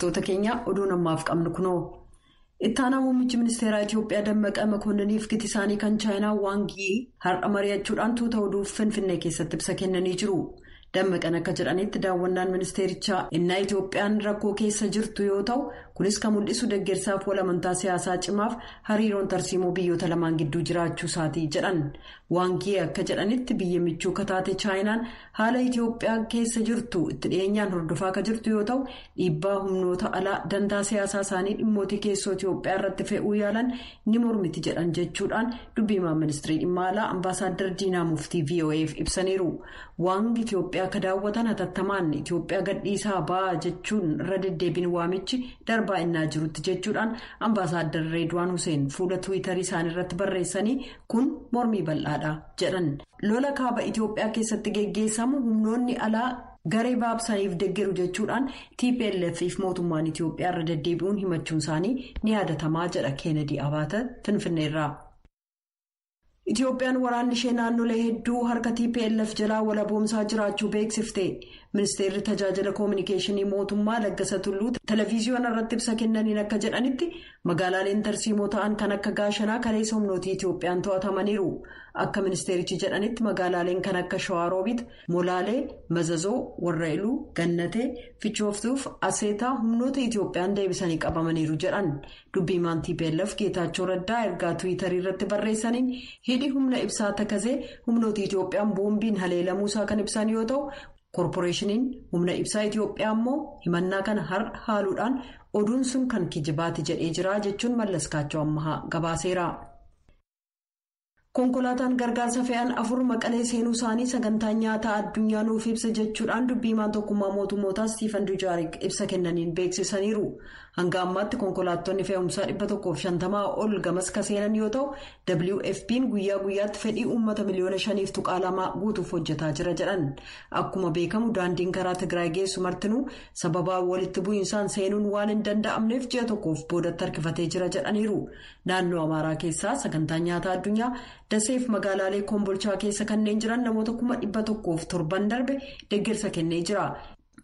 Dhaggeeffattoota keenya oduun ammaaf qabnu kunoo. Ittaanaa muummichi ministeeraa Itiyoophiyaa Dammaqaa Mokonniiniif giti isaanii kan Chaayinaa Waangii har'a mari'achuudhaan tuuta oduuf Finfinnee keessatti ibsa kennanii jiru. Dammaqaan akka jedhanitti daawwannaan ministeerichaa innaa Itiyoophiyaan rakkoo keessa jirtu yoo ta'u kunis kan mul'isu deeggarsaaf walamantaa siyaasaa cimaaf hariiroon tarsiimoo biyyoota lamaan gidduu jiraachuu isaatii jedhan. Waangii akka jedhanitti biyya michuu kataate Chaayinaan haala Itiyoophiyaa keessa jirtu itti dhiyeenyaan hordofaa akka jirtu yoo ta'u dhiibbaa humnoota alaa dantaa siyaasaa isaanii dhimmootii keessoo Itiyoophiyaa irratti fe'uu yaalan ni mormiti jedhan jechuudhaan dubbiimaan ministirii dhimma alaa ambaasaaddar Diinaa Muftii VOA'f ibsaniiru. Waangii Itiyoophiyaa akka daawwatan hatattamaan Itiyoophiyaa gadhiisaa ba'aa jechuun irra deddeebiin waamichi darbaa innaa jirutti jechuudhaan ambaasaaddar Reedwaan Huseen fuula Tiwiitarii isaanii irratti barreessanii kun mormii bal'aadha jedhan. Lola kaaba Itiyoophiyaa keessatti geggeessamu humnoonni alaa garee baabsaniif deeggaru jechuudhaan TPLF mootummaan Itiyoophiyaa irra deddeebi'uun himachuun isaanii ni yaadatamaa jedha Keenedii Abaata Finfinneerraa. Itiyoophiyaan waraanni ishee naannolee hedduu harka TPLF jalaa walaboomsaa jiraachuu beeksifte. Ministeerri tajaajila koominikeeshinii mootummaa Laggasa Tulluu televiziyoona irratti ibsa kennaniin akka jedhanitti magaalaaleen tarsiimoo ta'an kan akka Gaashanaa kaleessa humnootii Itiyoophiyaan to'atamaniiru. Akka ministeerichi jedhanitti magaalaaleen kan akka Shawaaroobiit, Molaalee, Mazazoo, Warraa'iluu, Gannatee, Fichooftuuf, Aseetaa humnoota Itiyoophiyaan deebisanii qabamaniiru jedhan. Dubbiimaan TPLF Geetaachoo Raddaa ergaa Tiwiitarii irratti barreessaniin hidhi humna ibsaa Takazee humnoota Itiyoophiyaan boombiin haleelamuusaa kan ibsan yoo ta'u koorporeeshiniin humna ibsaa Itiyoophiyaa immoo himannaa kana haaluudhaan oduun sun kan kijibaati jedhee jira jechuun Mallaskaachoo Ammahaa gabaaseera. Konkolaataan gargaarsa fe'an 4 Maqalee seenuu isaanii sagantaa nyaataa addunyaa nuuf ibsa jechuudhaan dubbiimaan tokkummaa mootummootaa Stiifan Dujaarik ibsa kennaniin beeksisaniiru. Hanga ammaatti konkolaattonni fe'umsaa 150 ol gamas ka seenan yoo ta'u WFP'n guyyaa guyyaatti fedhii uummata miliyoona 5.2 guutuuf hojjetaa jira jedhan. Akkuma beekamu daandiin karaa Tigraay geessu martinuu sababaa walitti bu'iinsaan seenuun waan hin danda'amneef ji'a tokkoof boodatti harkifatee jira jedhaniiru. Naannoo Amaaraa keessaa sagantaa nyaataa addunyaa Daseef magaalaalee Kombolchaa keessa kanneen jiran namoota 107 darbe deeggarsa kennee jira.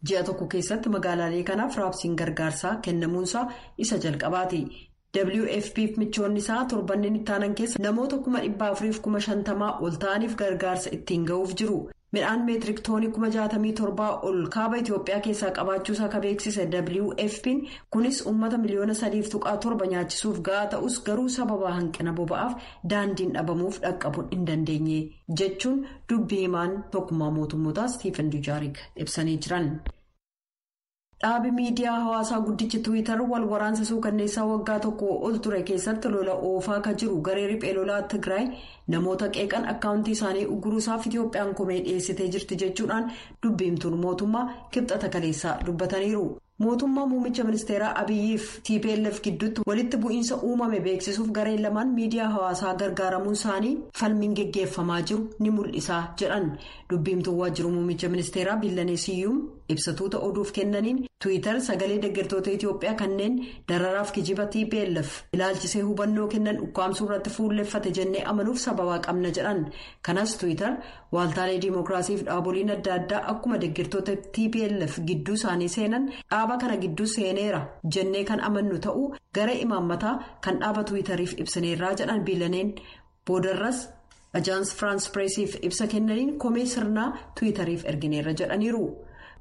Ji'a tokko keessatti magaalaalee kanaaf raabsiin gargaarsaa kennamuunsaa isa jalqabaati. WFP'f michoonni isaa torbanneen ittaanan keessa namoota 450,000 ol ta'aniif gargaarsa ittiin ga'uuf jiru. Midhaan meetirik toonii 67,000 ol kaaba Itiyoophiyaa keessaa qabaachuusaa ka beeksise WFP'n kunis uummata miliyoona 3.7 nyaachisuuf ga'aa ta'us garuu sababa hanqina boba'aaf daandiin dhabamuuf dhaqqabuu hin dandeenye jechuun dubbii himaan tokkummaa mootummootaa Stiifan Dujaarik ibsanii jiran. Dhaabi miidiyaa hawaasaa guddichi Tiwiitar wal waraansa suukanneessaa waggaa tokko ol ture keessatti lola oofaa ka jiru garee riphee lolaa Tigraay namoota qeeqan akkaawuntii isaanii uguruusaaf Itiyoophiyaan komee dhiyeessitee jirti jechuudhaan dubbiimtuun mootummaa kibxata kaleessaa dubbataniiru. Mootummaa muummicha ministeeraa Abiyyiif TPLF gidduutti walitti bu'iinsa uumame beeksisuuf gareen lamaan miidiyaa hawaasaa gargaaramuun isaanii falmiin geggeeffamaa jiru ni mul'isa jedhan. Dubbiimtuun waajjira muummicha ministeeraa Billanee Siyyuum ibsatuuta oduuf kennaniin Tiwiitar sagalee deeggartoota Itiyoophiyaa kanneen dararaaf kijiba TPLF ilaalchisee hubannoo kennan ukkaamsuu irratti fuulleffate jennee amanuuf sababaa qabna jedhan. Kanas Tiwiitar waaltaalee diimokiraasiif dhaaboliin adda addaa akkuma deeggartoota TPLF gidduu isaanii seenan dhaaba kana gidduu seeneera jennee kan amannu ta'uu gara imaammataa kan dhaaba Tiwiitariif ibsaneerraa jedhan Billaneen boodarras Ajaans Firaans Pireesiif ibsa kennaniin komee sirnaa Tiwiitariif ergineerra jedhaniiru.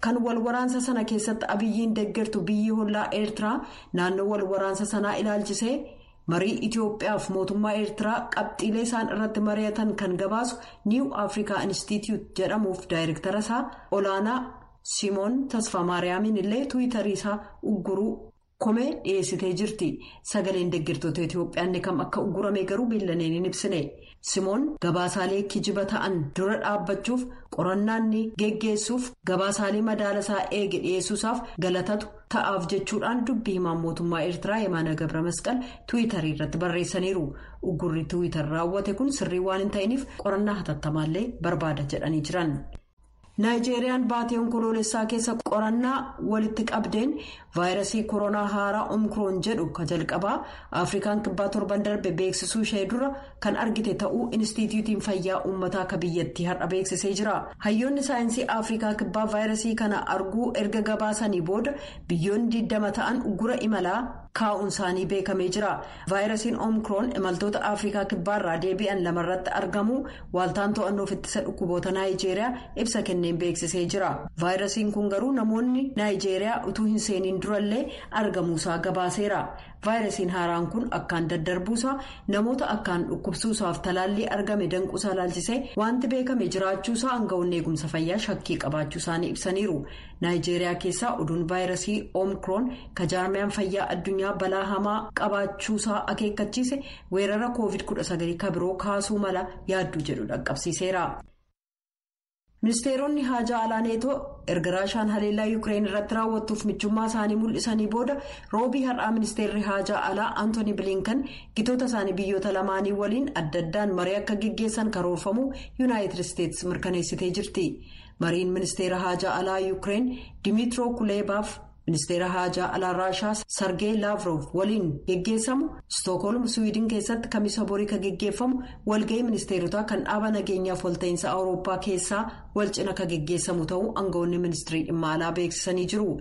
Kan wal waraansa sana keessatti Abiyyiin deeggartu biyyi hollaa Eertiraa naannoo wal waraansa sanaa ilaalchisee marii Itiyoophiyaaf mootummaa Eertiraa qabxiilee isaan irratti mari'atan kan gabaasu New Africa Institute jedhamuuf daayirektara isaa olaanaa Simoon Tasfaamaariyaamiin illee Tiwiitarii isaa ugguruu komee dhiyeessitee jirti. Sagaleen deeggartoota Itiyoophiyaa kam akka uggurame garuu Billaneen hin ibsine. Simoon gabaasaalee kijiba ta'an dura dhaabbachuuf qorannaan ni geggeessuuf gabaasaalee madaalasaa eege dhiyeessuusaaf galatatu ta'aaf jechuudhaan dubbii himaan mootummaa Eertiraa Yemaana Gabra Masqal Tiwiitarii irratti barreessaniiru. Uggurri Tiwiitar raawwate kun sirrii waan hin ta'iniif qorannaa hatattamallee barbaada jedhanii jiran. Naayijeeriyaan baatee onkoloolessaa keessa qorannaa walitti qabdeen vaayirasii koronaa haaraa omikroon jedhu ka jalqabaa Afrikaan kibbaa torban darbe beeksisuu ishee dura kan argite ta'uu Inistituutiin Fayyaa Uummataa akka biyyattii har'a beeksisee jira. Hayyoonni saayinsii Afrikaa kibbaa vaayirasii kana arguu erga gabaasanii booda biyyoonni 20 ta'an uggura imalaa kaa'uun isaanii beekamee jira. Vaayirasiin omikroon imaltoota Afrikaa kibbaarraa deebi'an lamarratti argamu waaltaan to'annoof ittisa dhukkuboota Naayijeeriyaa ibsa kenneen beeksisee jira. Vaayirasiin kun garuu namoonni Naayijeeriyaa utuu hin seeniin durallee argamuusaa gabaaseera. Vaayirasiin haaraan kun akkaan daddarbuusaa namoota akkaan dhukkubsuusaaf talaallii argame danquusaa ilaalchisee wanti beekame jiraachuusaa aangawoonni eegumsa fayyaa shakkii qabaachuu isaanii ibsaniiru. Naayijeeriyaa keessaa oduun vaayirasii omikroon ka jaarmiyaan fayyaa addunyaa balaa hamaa qabaachuusaa akeekkachiise weerara COVID-19 ka biroo kaasuu mala yaadduu jedhu dhaqqabsiiseera. Ministeeronni haajaa alaa neetoo erga raashaan haleellaa yuukireen irratti raawwattuuf michummaa isaanii mul'isanii booda roobii har'aa ministeerri haajaa alaa Antooni Bilinkan gitoota isaanii biyyoota lamaanii waliin adda addaan marii akka geggeessan karoorfamuu Yuunaayitid Isteetsi mirkaneessitee jirti. Mariin ministeera haajaa alaa yuukireen Dimitroo Kuleebaaf ministeera haajaa alaa raashaa Sargee Laavrov waliin geggeessamu Stookholm Siwiidin keessatti kamisa borii ka geggeeffamu walga'ii ministeerotaa kan dhaaba nageenyaaf walta'iinsa Awurooppaa keessaa wal cina ka geggeessamu ta'uu aangawoonni ministirii dhimma alaa beeksisanii jiru.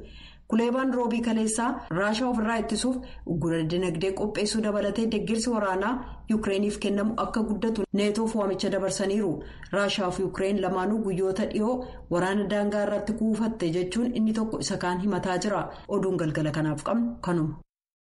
Kuleebaan roobii kaleessaa raashaa ofirraa ittisuuf uggura dinagdee qopheessuu dabalatee deeggarsi waraanaa yuukireeniif kennamu akka guddatu neetoof waamicha dabarsaniiru. Raashaa fi yuukireen lamaanuu guyyoota dhiyoo waraana daangaa irratti kuufatte jechuun inni tokko isa kaan himataa jira. Oduun galgala kanaaf qabnu kanuma.